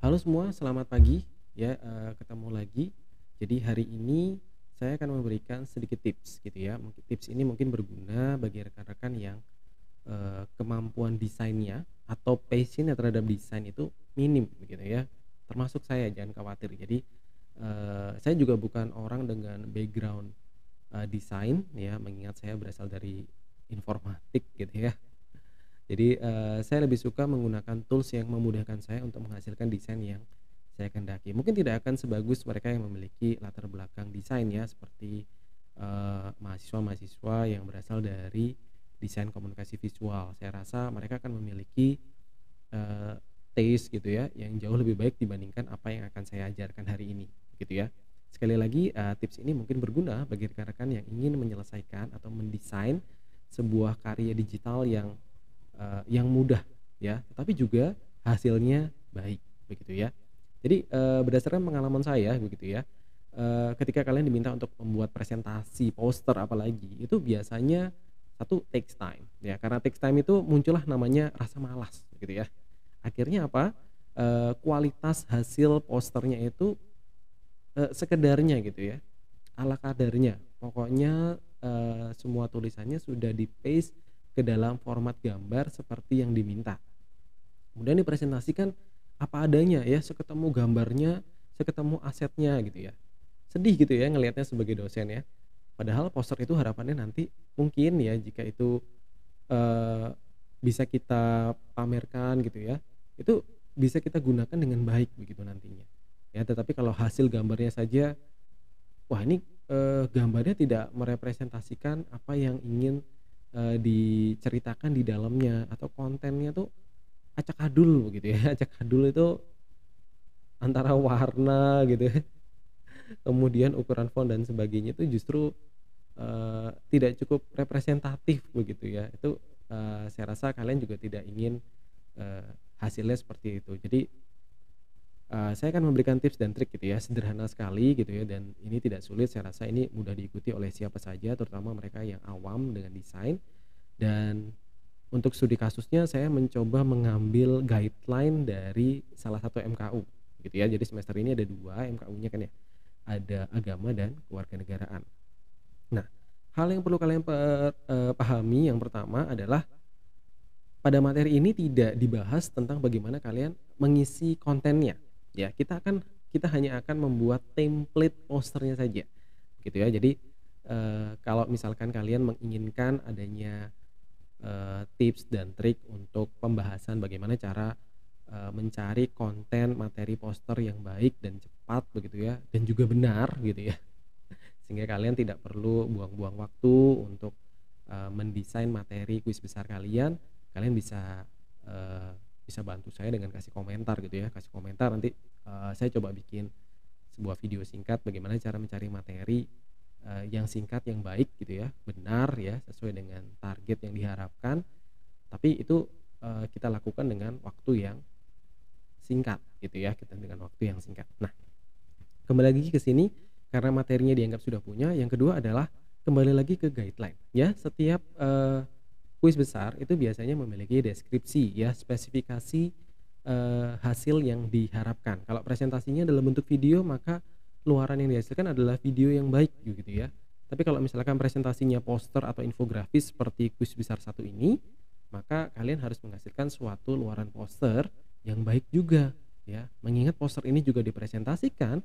Halo semua, selamat pagi ya, ketemu lagi. Jadi hari ini saya akan memberikan sedikit tips gitu ya. Mungkin tips ini mungkin berguna bagi rekan-rekan yang, kemampuan desainnya atau passion-nya terhadap desain itu minim begitu ya. Termasuk saya, jangan khawatir. Jadi, saya juga bukan orang dengan background, desain ya, mengingat saya berasal dari informatik gitu ya. Jadi, saya lebih suka menggunakan tools yang memudahkan saya untuk menghasilkan desain yang saya kehendaki. Mungkin tidak akan sebagus mereka yang memiliki latar belakang desain ya, seperti, mahasiswa-mahasiswa yang berasal dari desain komunikasi visual. Saya rasa mereka akan memiliki, eee, taste gitu ya, yang jauh lebih baik dibandingkan apa yang akan saya ajarkan hari ini, gitu ya. Sekali lagi, tips ini mungkin berguna bagi rekan-rekan yang ingin menyelesaikan atau mendesain sebuah karya digital yang mudah ya, tetapi juga hasilnya baik, begitu ya. Jadi, berdasarkan pengalaman saya begitu ya, ketika kalian diminta untuk membuat presentasi, poster apalagi, itu biasanya satu takes time ya, karena takes time itu muncullah namanya rasa malas gitu ya. Akhirnya apa, kualitas hasil posternya itu, sekedarnya gitu ya, ala kadarnya. Pokoknya, semua tulisannya sudah di-paste ke dalam format gambar seperti yang diminta. Kemudian dipresentasikan apa adanya ya, seketemu gambarnya, seketemu asetnya gitu ya. Sedih gitu ya ngelihatnya sebagai dosen ya. Padahal poster itu harapannya nanti mungkin ya jika itu, eee, bisa kita pamerkan gitu ya, itu bisa kita gunakan dengan baik begitu nantinya. Ya, tetapi kalau hasil gambarnya saja, wah ini, gambarnya tidak merepresentasikan apa yang ingin, diceritakan di dalamnya atau kontennya tuh acak adul begitu ya, acak adul itu antara warna gitu ya, kemudian ukuran font dan sebagainya itu justru, tidak cukup representatif begitu ya. Itu, saya rasa kalian juga tidak ingin, eee, hasilnya seperti itu. Jadi, saya akan memberikan tips dan trik gitu ya, sederhana sekali gitu ya, dan ini tidak sulit, saya rasa ini mudah diikuti oleh siapa saja, terutama mereka yang awam dengan desain. Dan untuk studi kasusnya saya mencoba mengambil guideline dari salah satu MKU gitu ya. Jadi semester ini ada 2 MKU-nya kan ya, ada agama dan kewarganegaraan. Nah, hal yang perlu kalian pahami yang pertama adalah pada materi ini tidak dibahas tentang bagaimana kalian mengisi kontennya, ya. Kita hanya akan membuat template posternya saja, gitu ya. Jadi, kalau misalkan kalian menginginkan adanya, tips dan trik untuk pembahasan bagaimana cara, mencari konten materi poster yang baik dan cepat begitu ya, dan juga benar gitu ya. Sehingga kalian tidak perlu buang-buang waktu untuk, mendesain materi kuis besar kalian. Kalian bisa, bisa bantu saya dengan kasih komentar gitu ya, kasih komentar nanti, saya coba bikin sebuah video singkat bagaimana cara mencari materi, yang singkat yang baik gitu ya, benar ya, sesuai dengan target yang diharapkan, tapi itu, kita lakukan dengan waktu yang singkat gitu ya, kita dengan waktu yang singkat. Nah, kembali lagi ke sini, karena materinya dianggap sudah punya, yang kedua adalah kembali lagi ke guideline ya. Setiap, kuis besar itu biasanya memiliki deskripsi ya, spesifikasi, hasil yang diharapkan. Kalau presentasinya dalam bentuk video, maka luaran yang dihasilkan adalah video yang baik gitu ya. Tapi kalau misalkan presentasinya poster atau infografis seperti kuis besar satu ini, maka kalian harus menghasilkan suatu luaran poster yang baik juga ya. Mengingat poster ini juga dipresentasikan,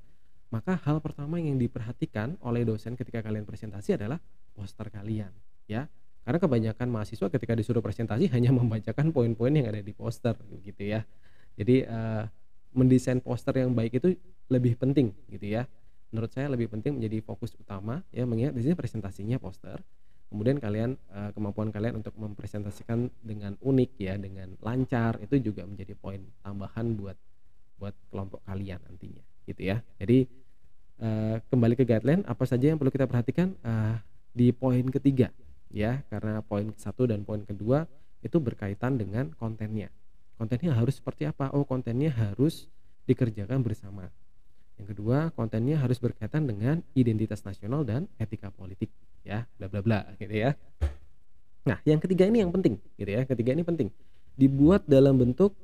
maka hal pertama yang diperhatikan oleh dosen ketika kalian presentasi adalah poster kalian, ya. Karena kebanyakan mahasiswa ketika disuruh presentasi hanya membacakan poin-poin yang ada di poster, gitu ya. Jadi, mendesain poster yang baik itu lebih penting, gitu ya. Menurut saya lebih penting menjadi fokus utama, ya, mengingat di sini presentasinya poster, kemudian kalian, kemampuan kalian untuk mempresentasikan dengan unik ya, dengan lancar, itu juga menjadi poin tambahan buat buat kelompok kalian nantinya, gitu ya. Jadi, kembali ke guideline, apa saja yang perlu kita perhatikan, di poin ketiga ya, karena poin satu dan poin kedua itu berkaitan dengan kontennya. Kontennya harus seperti apa? Oh, kontennya harus dikerjakan bersama. Yang kedua, kontennya harus berkaitan dengan identitas nasional dan etika politik ya, bla bla bla gitu ya. Nah, yang ketiga ini yang penting gitu ya, ketiga ini penting. Dibuat dalam bentuk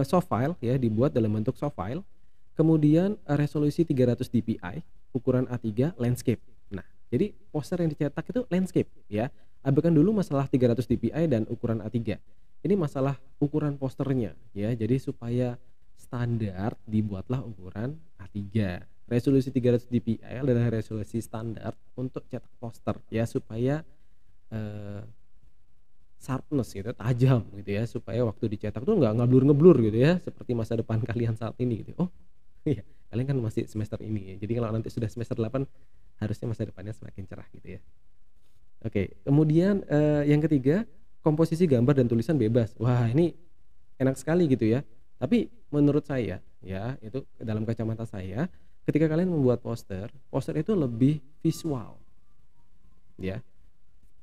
soft file ya, dibuat dalam bentuk soft file, kemudian, resolusi 300 dpi, ukuran A3, landscape. Nah, jadi poster yang dicetak itu landscape ya. Abaikan dulu masalah 300 dpi dan ukuran A3. Ini masalah ukuran posternya ya. Jadi supaya standar dibuatlah ukuran A3. Resolusi 300 dpi adalah resolusi standar untuk cetak poster ya, supaya, eee sharpness gitu, tajam gitu ya, supaya waktu dicetak tuh nggak ngeblur-ngeblur gitu ya, seperti masa depan kalian saat ini gitu. Oh, iya, kalian kan masih semester ini ya, jadi kalau nanti sudah semester 8 harusnya masa depannya semakin cerah gitu ya. Oke, kemudian, yang ketiga, komposisi gambar dan tulisan bebas. Wah, ini enak sekali gitu ya. Tapi menurut saya ya, itu dalam kacamata saya, ketika kalian membuat poster, poster itu lebih visual ya.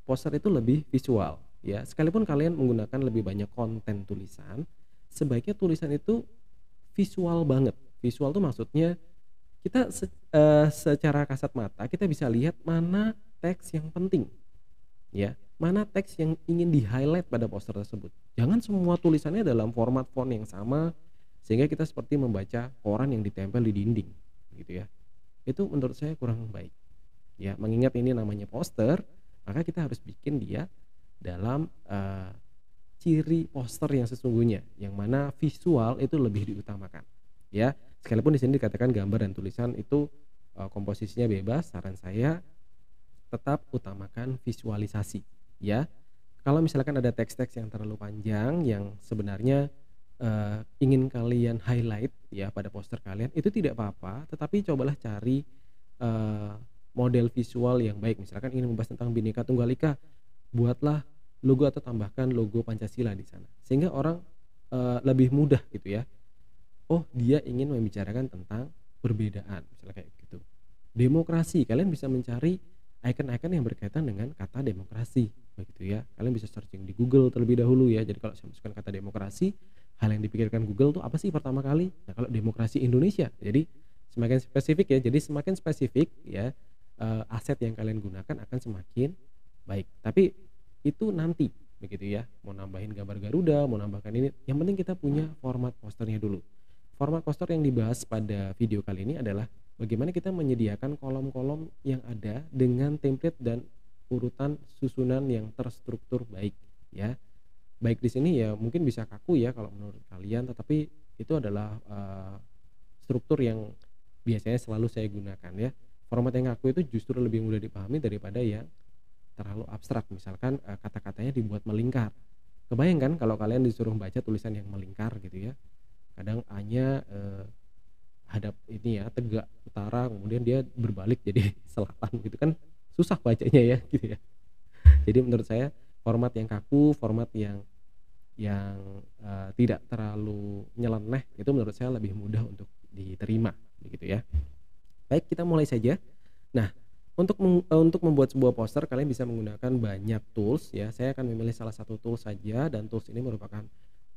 Poster itu lebih visual, ya. Sekalipun kalian menggunakan lebih banyak konten tulisan, sebaiknya tulisan itu visual banget. Visual tuh maksudnya kita secara kasat mata kita bisa lihat mana teks yang penting, ya. Mana teks yang ingin di-highlight pada poster tersebut. Jangan semua tulisannya dalam format font yang sama, sehingga kita seperti membaca koran yang ditempel di dinding, gitu ya. Itu menurut saya kurang baik, ya. Mengingat ini namanya poster, maka kita harus bikin dia dalam, ciri poster yang sesungguhnya, yang mana visual itu lebih diutamakan, ya. Sekalipun di sini dikatakan gambar dan tulisan itu, komposisinya bebas, saran saya tetap utamakan visualisasi, ya. Kalau misalkan ada teks-teks yang terlalu panjang yang sebenarnya, ingin kalian highlight ya pada poster kalian, itu tidak apa-apa, tetapi cobalah cari, eee, model visual yang baik. Misalkan ingin membahas tentang Bhinneka Tunggal Ika, buatlah logo atau tambahkan logo Pancasila di sana. Sehingga orang, lebih mudah gitu ya, oh dia ingin membicarakan tentang perbedaan, misalnya kayak gitu. Demokrasi, kalian bisa mencari icon-icon yang berkaitan dengan kata demokrasi, begitu ya. Kalian bisa searching di Google terlebih dahulu ya. Jadi kalau saya masukkan kata demokrasi, hal yang dipikirkan Google tuh apa sih pertama kali? Nah, kalau demokrasi Indonesia, jadi semakin spesifik ya. Jadi semakin spesifik ya, aset yang kalian gunakan akan semakin baik. Tapi itu nanti begitu ya. Mau nambahin gambar Garuda, mau nambahkan ini, yang penting kita punya format posternya dulu. Format poster yang dibahas pada video kali ini adalah bagaimana kita menyediakan kolom-kolom yang ada dengan template dan urutan susunan yang terstruktur baik ya. Baik di sini ya mungkin bisa kaku ya kalau menurut kalian, tetapi itu adalah, struktur yang biasanya selalu saya gunakan ya. Format yang kaku itu justru lebih mudah dipahami daripada yang terlalu abstrak. Misalkan, kata-katanya dibuat melingkar. Kebayang kan kalau kalian disuruh baca tulisan yang melingkar gitu ya. Kadang A-nya, hadap ini ya, tegak utara, kemudian dia berbalik jadi selatan gitu kan, susah bacanya ya gitu ya. Jadi menurut saya format yang kaku, format yang tidak terlalu nyeleneh itu menurut saya lebih mudah untuk diterima begitu ya. Baik, kita mulai saja. Nah, untuk membuat sebuah poster kalian bisa menggunakan banyak tools ya. Saya akan memilih salah satu tools saja, dan tools ini merupakan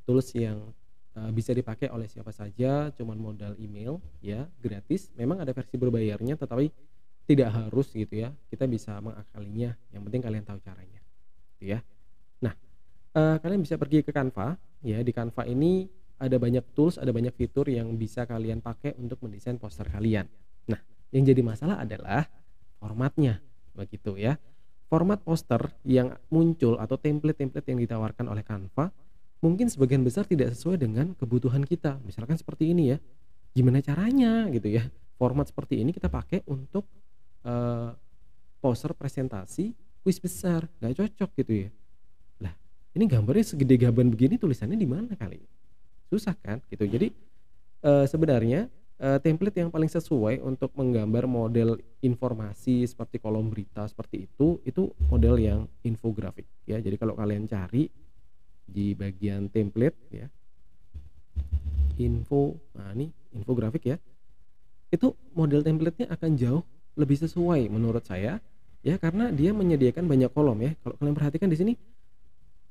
tools yang, bisa dipakai oleh siapa saja, cuman modal email ya, gratis. Memang ada versi berbayarnya tetapi tidak harus gitu ya, kita bisa mengakalinya, yang penting kalian tahu caranya gitu ya. Nah, kalian bisa pergi ke Canva ya, di Canva ini ada banyak tools, ada banyak fitur yang bisa kalian pakai untuk mendesain poster kalian. Nah, yang jadi masalah adalah formatnya, begitu ya. Format poster yang muncul atau template-template yang ditawarkan oleh Canva mungkin sebagian besar tidak sesuai dengan kebutuhan kita. Misalkan seperti ini ya, gimana caranya gitu ya, format seperti ini kita pakai untuk, eee, poster presentasi kuis besar, nggak cocok gitu ya. Lah, ini gambarnya segede gaban begini tulisannya di mana kali? Susah kan gitu. Jadi, sebenarnya, template yang paling sesuai untuk menggambar model informasi seperti kolom berita seperti itu model yang infografik ya. Jadi kalau kalian cari di bagian template ya, nah ini infografik ya, itu model template-nya akan jauh lebih sesuai menurut saya ya, karena dia menyediakan banyak kolom ya. Kalau kalian perhatikan di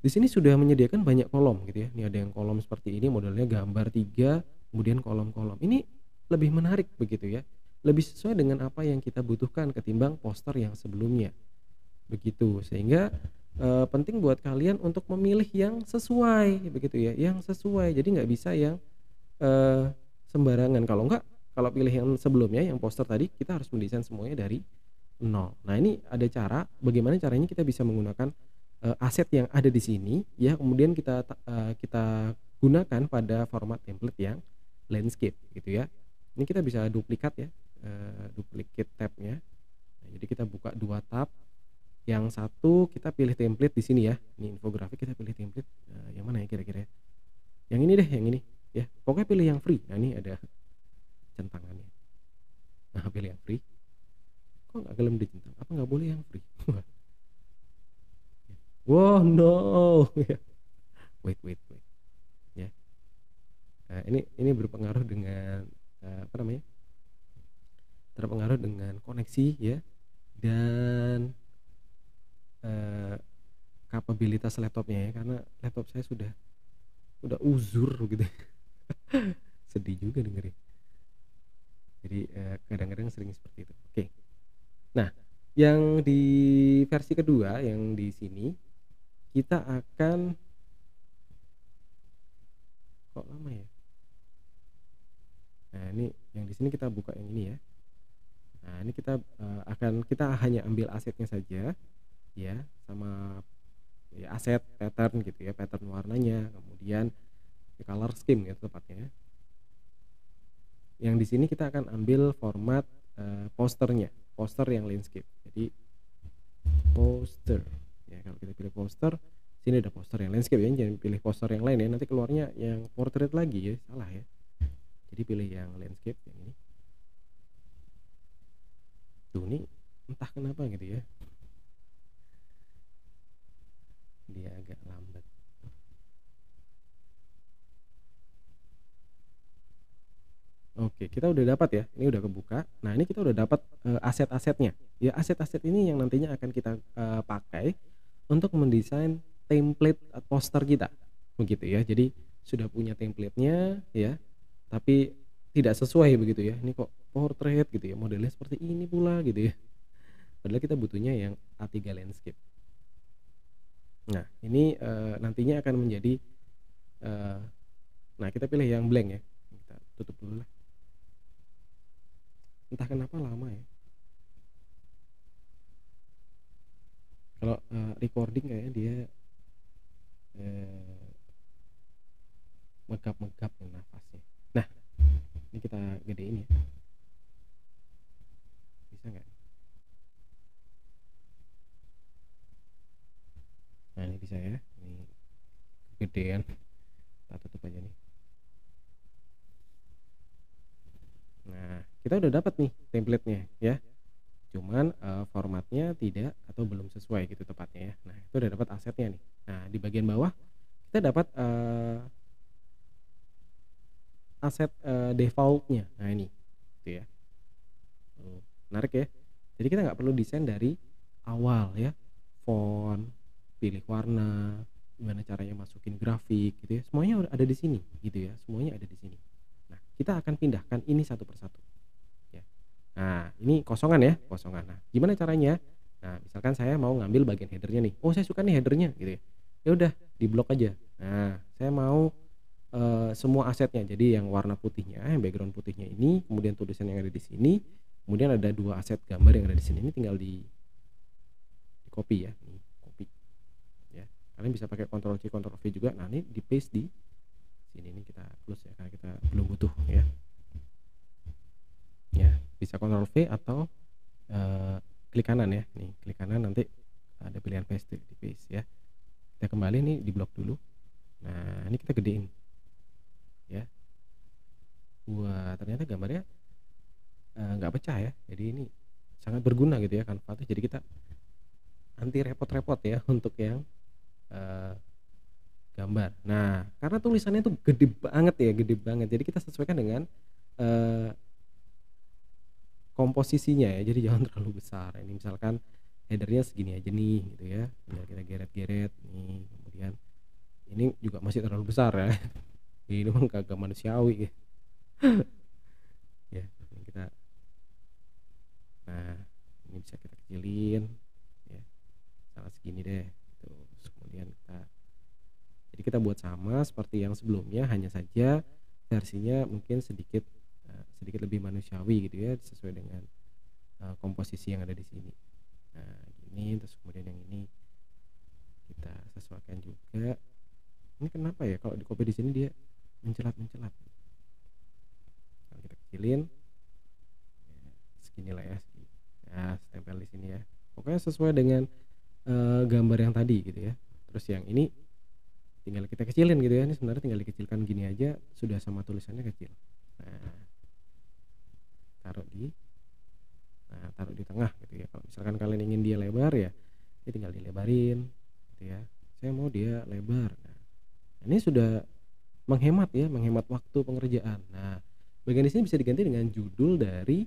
sini sudah menyediakan banyak kolom gitu ya. Ini ada yang kolom seperti ini, modelnya gambar 3 kemudian kolom-kolom. Ini lebih menarik begitu ya. Lebih sesuai dengan apa yang kita butuhkan ketimbang poster yang sebelumnya. Begitu. Sehingga penting buat kalian untuk memilih yang sesuai begitu ya, yang sesuai. Jadi nggak bisa yang, eee, sembarangan. Kalau enggak, kalau pilih yang sebelumnya yang poster tadi, kita harus mendesain semuanya dari nol. Nah, ini ada cara, bagaimana caranya kita bisa menggunakan, aset yang ada di sini ya, kemudian kita gunakan pada format template yang landscape gitu ya. Ini kita bisa duplikat ya, duplicate tab-nya. Nah, jadi kita buka 2 tab, yang satu kita pilih template di sini ya, ini infografik kita pilih template, yang mana ya kira-kira ya? Yang ini deh, yang ini ya, pokoknya pilih yang free. Nah, ini ada centangannya. Nah, pilih yang free. Kok nggak gelem dicentang? Apa nggak boleh yang free? Wow, no. Wait wait wait, ya. Nah, ini berpengaruh dengan, apa namanya, terpengaruh dengan koneksi ya, dan, eee, kapabilitas laptopnya ya, karena laptop saya udah uzur gitu. Sedih juga dengernya. Jadi, kadang-kadang sering seperti itu. Oke. Nah, yang di versi kedua yang di sini, kita akan kok lama ya? Nah, ini yang di sini kita buka yang ini ya. Nah, ini kita hanya ambil asetnya saja ya, sama ya aset, pattern gitu ya, pattern warnanya, kemudian color scheme gitu tepatnya. Yang di sini kita akan ambil format, posternya, poster yang landscape. Jadi poster, ya kalau kita pilih poster, sini ada poster yang landscape ya, jangan pilih poster yang lain ya, nanti keluarnya yang portrait lagi ya, salah ya. Jadi pilih yang landscape yang ini. Tuh ini entah kenapa gitu ya, dia agak lambat. Oke, kita udah dapat ya, ini udah kebuka. Nah, ini kita udah dapat, aset-asetnya. Ya, aset-aset ini yang nantinya akan kita, pakai untuk mendesain template, poster kita, begitu ya. Jadi sudah punya template-nya ya, tapi tidak sesuai begitu ya. Ini kok portrait gitu ya, modelnya seperti ini pula gitu ya. Padahal kita butuhnya yang A3 landscape. Nah, ini, nantinya akan menjadi, eee, nah kita pilih yang blank ya. Kita tutup dulu lah. Entah kenapa lama ya. Kalau, recording kayaknya dia, eee, megap-megap nih nafasnya. Nah, ini kita gedein ya. Bisa nggak? Nah, ini bisa ya. Ini kegedean. Kita tutup aja nih. Nah, kita udah dapat nih template-nya ya. Cuman, formatnya tidak atau belum sesuai gitu tepatnya ya. Nah, itu udah dapat asetnya nih. Nah, di bagian bawah kita dapat, aset, default-nya. Nah, ini, gitu ya. Menarik ya. Jadi kita nggak perlu desain dari awal ya. Font, pilih warna, gimana caranya masukin grafik gitu ya. Semuanya udah ada di sini gitu ya. Semuanya ada di sini. Nah, kita akan pindahkan ini satu persatu ya. Nah, ini kosongan ya, kosongan. Nah, gimana caranya? Nah, misalkan saya mau ngambil bagian header-nya nih. Oh, saya suka nih header-nya gitu ya. Ya udah, diblok aja. Nah, saya mau, semua asetnya. Jadi yang warna putihnya, yang background putihnya ini, kemudian tulisan yang ada di sini, kemudian ada 2 aset gambar yang ada di sini. Ini tinggal di-copy ya, nih, copy ya. Kalian bisa pakai Ctrl C, Ctrl V juga. Nah, ini di-paste di sini. Ini kita close ya, karena kita belum butuh ya. Ya, bisa Ctrl V atau, klik kanan ya. Nih, klik kanan nanti ada pilihan paste, di-paste ya. Kita kembali nih di blok dulu. Nah, ini kita gedein ya. Wah, ternyata gambarnya, nggak pecah ya. Jadi ini sangat berguna gitu ya Canva tuh. Jadi kita anti repot-repot ya untuk yang, eee, gambar. Nah, karena tulisannya tuh gede banget ya, gede banget. Jadi kita sesuaikan dengan, eee, komposisinya ya. Jadi jangan terlalu besar. Ini misalkan header-nya segini aja nih gitu ya. Tinggal kita geret-geret nih. Kemudian ini juga masih terlalu besar ya. Ini mah kagak manusiawi ya. Ya, ini kita, nah ini bisa kita kecilin ya, salah segini deh gitu. Jadi kita buat sama seperti yang sebelumnya, hanya saja versinya mungkin sedikit lebih manusiawi gitu ya, sesuai dengan komposisi yang ada di sini. Nah, gini, terus kemudian yang ini kita sesuaikan juga. Ini kenapa ya kalau di copy di sini dia mencelat-mencelat? Kalau kita kecilin, segini lah ya. Nah, tempel di sini ya. Pokoknya sesuai dengan gambar yang tadi gitu ya. Terus yang ini tinggal kita kecilin gitu ya. Ini sebenarnya tinggal dikecilkan gini aja sudah sama tulisannya kecil. Nah, taruh di taruh di tengah gitu ya. Kalau misalkan kalian ingin dia lebar ya, ini tinggal dilebarin gitu ya. Saya mau dia lebar. Nah, ini sudah menghemat ya, menghemat waktu pengerjaan. Nah, bagian di sini bisa diganti dengan judul dari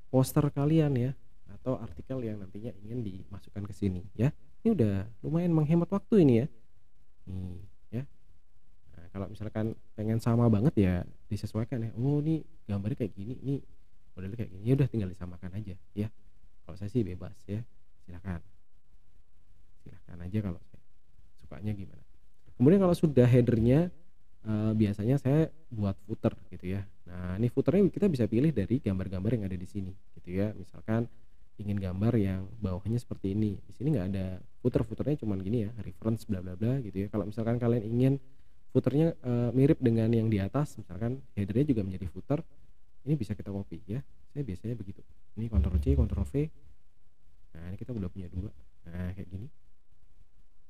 poster kalian ya, atau artikel yang nantinya ingin dimasukkan ke sini ya. Ini udah lumayan menghemat waktu ini ya. Nih ya. Nah, kalau misalkan pengen sama banget ya disesuaikan ya. Oh, ini gambarnya kayak gini, ini modelnya kayak gini. Ya udah tinggal disamakan aja ya. Kalau saya sih bebas ya. Silakan. Silakan aja kalau saya sukanya gimana. Kemudian kalau sudah headernya biasanya saya buat footer gitu ya. Nah, ini footernya kita bisa pilih dari gambar-gambar yang ada di sini gitu ya. Misalkan ingin gambar yang bawahnya seperti ini. Di sini nggak ada footernya cuman gini ya, reference bla bla bla gitu ya. Kalau misalkan kalian ingin footernya mirip dengan yang di atas, misalkan headernya juga menjadi footer, ini bisa kita copy ya. Saya biasanya begitu. Ini Ctrl C, Ctrl V. Nah, ini kita udah punya dua. Nah, kayak gini.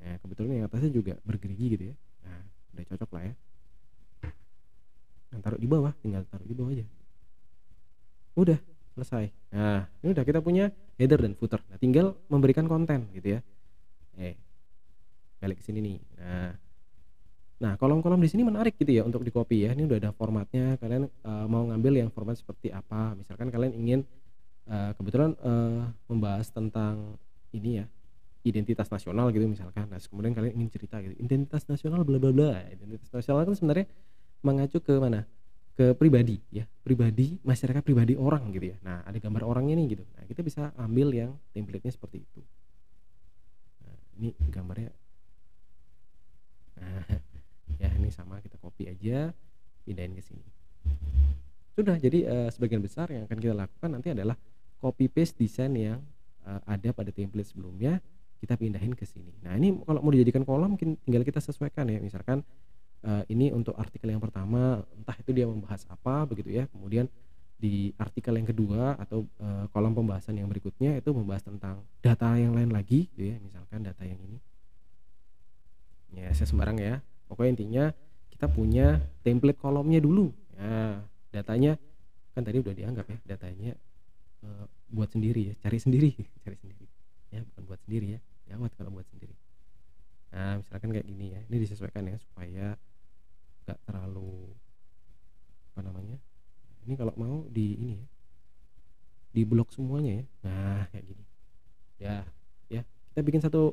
Nah, kebetulan yang atasnya juga bergerigi gitu ya. Nah, udah cocok lah ya. Yang taruh di bawah, tinggal taruh di bawah aja. Udah selesai. Nah, ini udah kita punya header dan footer. Nah, tinggal memberikan konten gitu ya. Balik ke sini nih. Nah, kolom-kolom di sini menarik gitu ya untuk di copy ya. Ini udah ada formatnya. Kalian mau ngambil yang format seperti apa? Misalkan kalian ingin kebetulan membahas tentang ini ya, identitas nasional gitu misalkan. Nah, kemudian kalian ingin cerita gitu, identitas nasional bla bla bla. Identitas nasional kan sebenarnya mengacu ke mana? Ke pribadi ya, pribadi, masyarakat pribadi orang gitu ya. Nah, ada gambar orangnya nih gitu. Nah, kita bisa ambil yang template-nya seperti itu. Nah, ini gambarnya. Nah, ya ini sama, kita copy aja, pindahin ke sini. Sudah, jadi sebagian besar yang akan kita lakukan nanti adalah copy paste desain yang ada pada template sebelumnya, kita pindahin ke sini. Nah, ini kalau mau dijadikan kolom mungkin tinggal kita sesuaikan ya. Misalkan ini untuk artikel yang pertama, entah itu dia membahas apa begitu ya. Kemudian di artikel yang kedua atau kolom pembahasan yang berikutnya itu membahas tentang data yang lain lagi gitu ya. Misalkan data yang ini. Ya, saya sembarang ya. Pokoknya intinya kita punya template kolomnya dulu. Nah, datanya kan tadi udah dianggap ya, datanya buat sendiri ya, cari sendiri, cari sendiri. Ya, bukan buat sendiri ya. Gawat kalau buat sendiri. Nah, misalkan kayak gini ya. Ini disesuaikan ya supaya gak terlalu apa namanya, ini kalau mau di ini ya, di blok semuanya ya. Nah, kayak gini ya. Ya, kita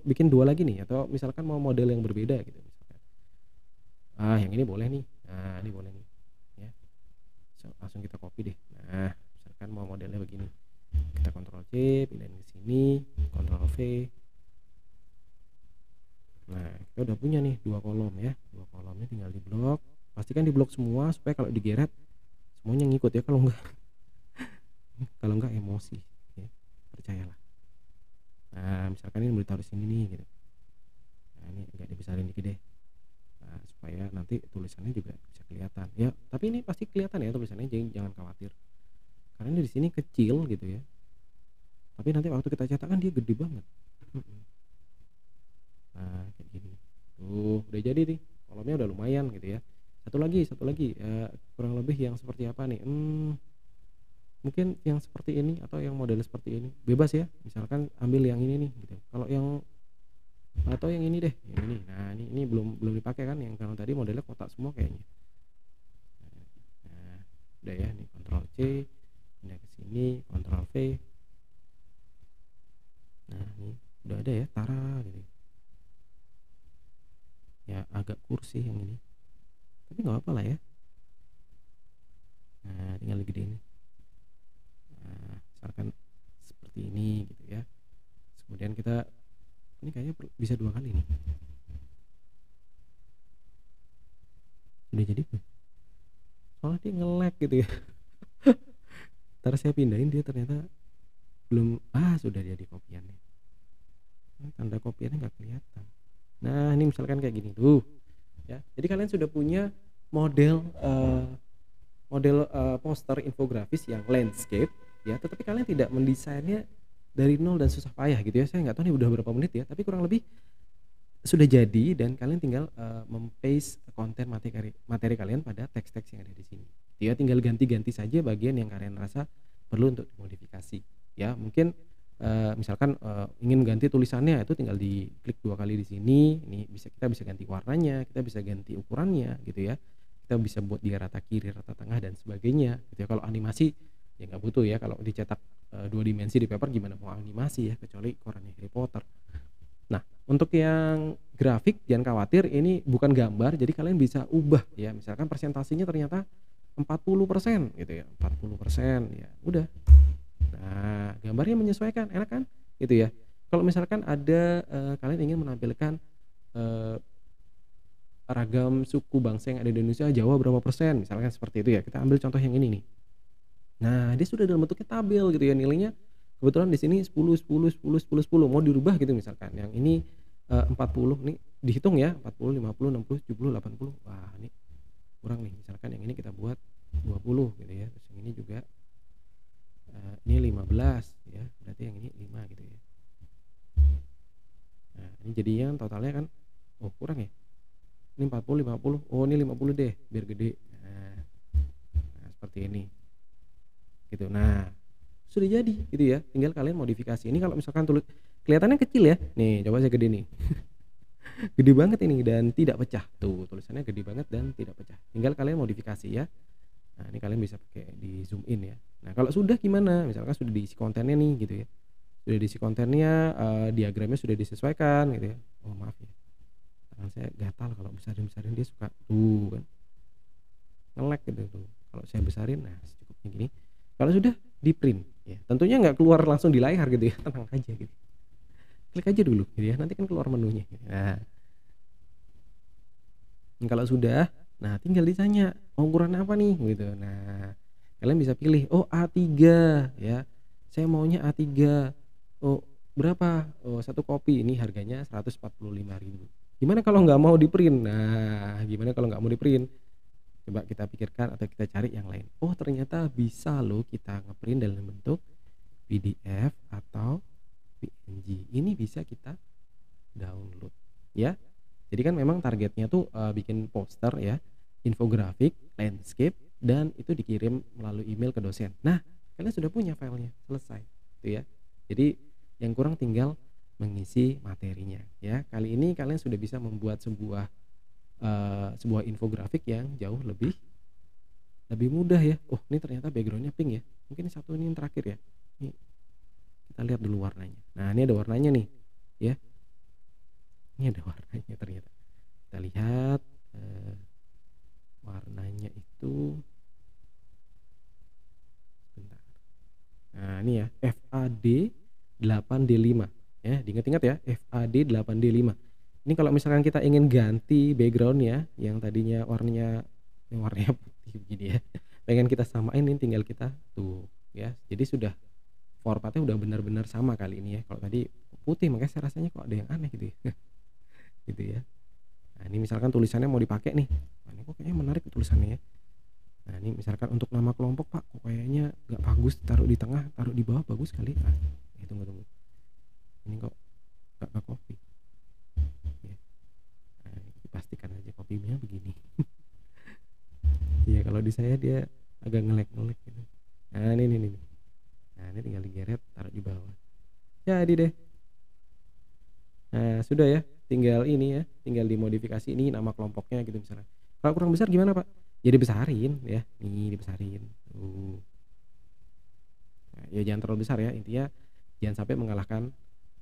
bikin dua lagi nih, atau misalkan mau model yang berbeda gitu misalkan. Yang ini boleh nih. Nah, ini boleh nih ya. Langsung kita copy deh. Nah, misalkan mau modelnya begini, kita Ctrl C, pindahin ke sini, Ctrl V. Nah, kita udah punya nih dua kolom ya. Dua kolomnya tinggal di blok. Pastikan di blok semua supaya kalau digeret semuanya ngikut ya. Kalau enggak emosi ya, percayalah. Nah, misalkan ini mau ditaruh sini nih gitu. Nah, ini agak dibesarin dikit deh. Nah, supaya nanti tulisannya juga bisa kelihatan ya. Tapi ini pasti kelihatan ya tulisannya, jadi jangan khawatir. Karena ini di sini kecil gitu ya. Tapi nanti waktu kita cetak kan dia gede banget. Nah, kayak gini. Tuh, udah jadi nih. Kolomnya udah lumayan gitu ya. Satu lagi kurang lebih yang seperti apa nih? Mungkin yang seperti ini atau yang model seperti ini. Bebas ya. Misalkan ambil yang ini nih gitu. Kalau yang atau yang ini deh, yang ini. Nah, ini belum dipakai kan, yang kalau tadi modelnya kotak semua kayaknya. Nah, udah ya, nih Ctrl C, pindah ke sini, Ctrl V. Nah, ini udah ada ya, tara gitu. Ya agak kursi yang ini, tapi nggak apa lah ya. Nah, tinggal gedein. Nah, misalkan seperti ini gitu ya. Kemudian kita ini kayaknya bisa dua kali nih. soalnya dia nge-lag gitu ya. Entar saya pindahin dia ternyata belum, sudah jadi kopiannya. Tanda kopiannya nggak kelihatan. Nah, ini misalkan kayak gini tuh, ya. Jadi kalian sudah punya model poster infografis yang landscape, ya, tetapi kalian tidak mendesainnya dari nol dan susah payah gitu ya. Saya nggak tahu nih udah berapa menit ya, tapi kurang lebih sudah jadi dan kalian tinggal mem-paste konten materi kalian pada teks-teks yang ada di sini. Ya, tinggal ganti-ganti saja bagian yang kalian rasa perlu untuk dimodifikasi. Ya, mungkin misalkan ingin ganti tulisannya, itu tinggal diklik 2 kali di sini. Ini kita bisa ganti warnanya, kita bisa ganti ukurannya gitu ya. Kita bisa buat dia rata kiri, rata tengah dan sebagainya gitu ya. Kalau animasi ya nggak butuh ya, kalau dicetak 2 dimensi di paper gimana mau animasi ya, kecuali korannya Harry Potter. Nah, untuk yang grafik jangan khawatir, ini bukan gambar, jadi kalian bisa ubah ya. Misalkan presentasinya ternyata 40% gitu ya, 40% ya udah. Nah, gambarnya menyesuaikan, enak kan? Gitu ya. Kalau misalkan ada kalian ingin menampilkan eee, ragam suku bangsa yang ada di Indonesia, Jawa berapa persen, misalkan seperti itu ya. Kita ambil contoh yang ini nih. Nah, dia sudah dalam bentuknya tabel gitu ya, nilainya kebetulan di sini 10 10 10 10 10, mau dirubah gitu misalkan. Yang ini 40 nih dihitung ya, 40 50 60 70 80. Wah, ini kurang nih. Misalkan yang ini kita buat 20 gitu ya. Terus yang ini juga ini 15 ya. Berarti yang ini 5 gitu ya. Nah, ini jadinya totalnya kan kurang ya. Ini 40 50. Oh, ini 50 deh biar gede. Nah, seperti ini. Gitu. Nah, sudah jadi gitu ya. Tinggal kalian modifikasi. Ini kalau misalkan kelihatannya kecil ya. Nih, coba saya gede nih. Gede banget ini dan tidak pecah. Tuh, tulisannya gede banget dan tidak pecah. Tinggal kalian modifikasi ya. Nah, ini kalian bisa pakai di zoom in ya. Nah, kalau sudah gimana? Misalkan sudah diisi kontennya nih gitu ya. Sudah diisi kontennya, diagramnya sudah disesuaikan gitu ya. Oh, maaf ya. Tangan saya gatal kalau besarin-besarin, dia suka tuh kan. Nge-lag gitu tuh. Kalau saya besarin, nah secukupnya gini. Kalau sudah di print ya. Tentunya nggak keluar langsung di layar gitu ya. Tenang aja gitu. Klik aja dulu gitu ya. Nanti kan keluar menunya. Nah, kalau sudah, nah tinggal ditanya ukuran apa nih gitu. Nah, kalian bisa pilih, oh A3 ya, saya maunya A3. Oh, berapa? Oh, satu kopi ini harganya 145.000. Gimana kalau nggak mau di print? Nah, gimana kalau nggak mau di print? Coba kita pikirkan atau kita cari yang lain. Oh, ternyata bisa loh kita ngeprint dalam bentuk PDF atau PNG. Ini bisa kita download ya. Jadi kan memang targetnya tuh bikin poster ya, infografik, landscape, dan itu dikirim melalui email ke dosen. Nah, kalian sudah punya filenya, selesai, gitu ya. Jadi yang kurang tinggal mengisi materinya ya. Kali ini kalian sudah bisa membuat sebuah infografik yang jauh lebih mudah ya. Oh, ini ternyata backgroundnya pink ya. Mungkin satu ini yang terakhir ya. Ini kita lihat dulu warnanya. Nah, ini ada warnanya nih, ya. Ini ada warnanya ternyata. Kita lihat warnanya itu bentar. Nah, ini ya FAD 8D5 ya, diingat-ingat ya, FAD 8D5. Ini kalau misalkan kita ingin ganti backgroundnya yang tadinya warnanya putih begini ya, pengen kita samain, ini tinggal kita tuh ya. Jadi sudah formatnya udah benar-benar sama kali ini ya. Kalau tadi putih makanya saya rasanya kok ada yang aneh gitu ya. Gitu ya. Nah, ini misalkan tulisannya mau dipakai nih. Nah, ini kok kayaknya menarik tulisannya ya. Nah, ini misalkan untuk nama kelompok, Pak, kok kayaknya nggak bagus taruh di tengah, taruh di bawah bagus kali. Nah, tunggu. Ini kok nggak copy. Ya. Nah, dipastikan aja copy-nya begini. Iya, kalau di saya dia agak ngelek gitu. Nah, ini. Nah, ini tinggal digeret, taruh di bawah. Jadi deh. Nah, sudah ya. Tinggal ini ya, tinggal dimodifikasi ini nama kelompoknya gitu misalnya. Kalau kurang besar gimana, Pak? Ya dibesarin ya. Nih, dibesarin. Nah, ya jangan terlalu besar ya. Intinya jangan sampai mengalahkan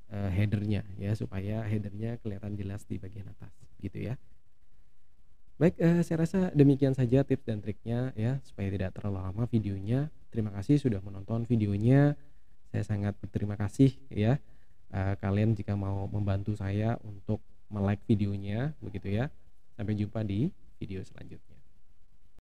headernya ya, supaya headernya kelihatan jelas di bagian atas gitu ya. Baik, saya rasa demikian saja tips dan triknya ya, supaya tidak terlalu lama videonya. Terima kasih sudah menonton videonya. Saya sangat berterima kasih ya. Kalian jika mau membantu saya untuk like videonya begitu ya. Sampai jumpa di video selanjutnya.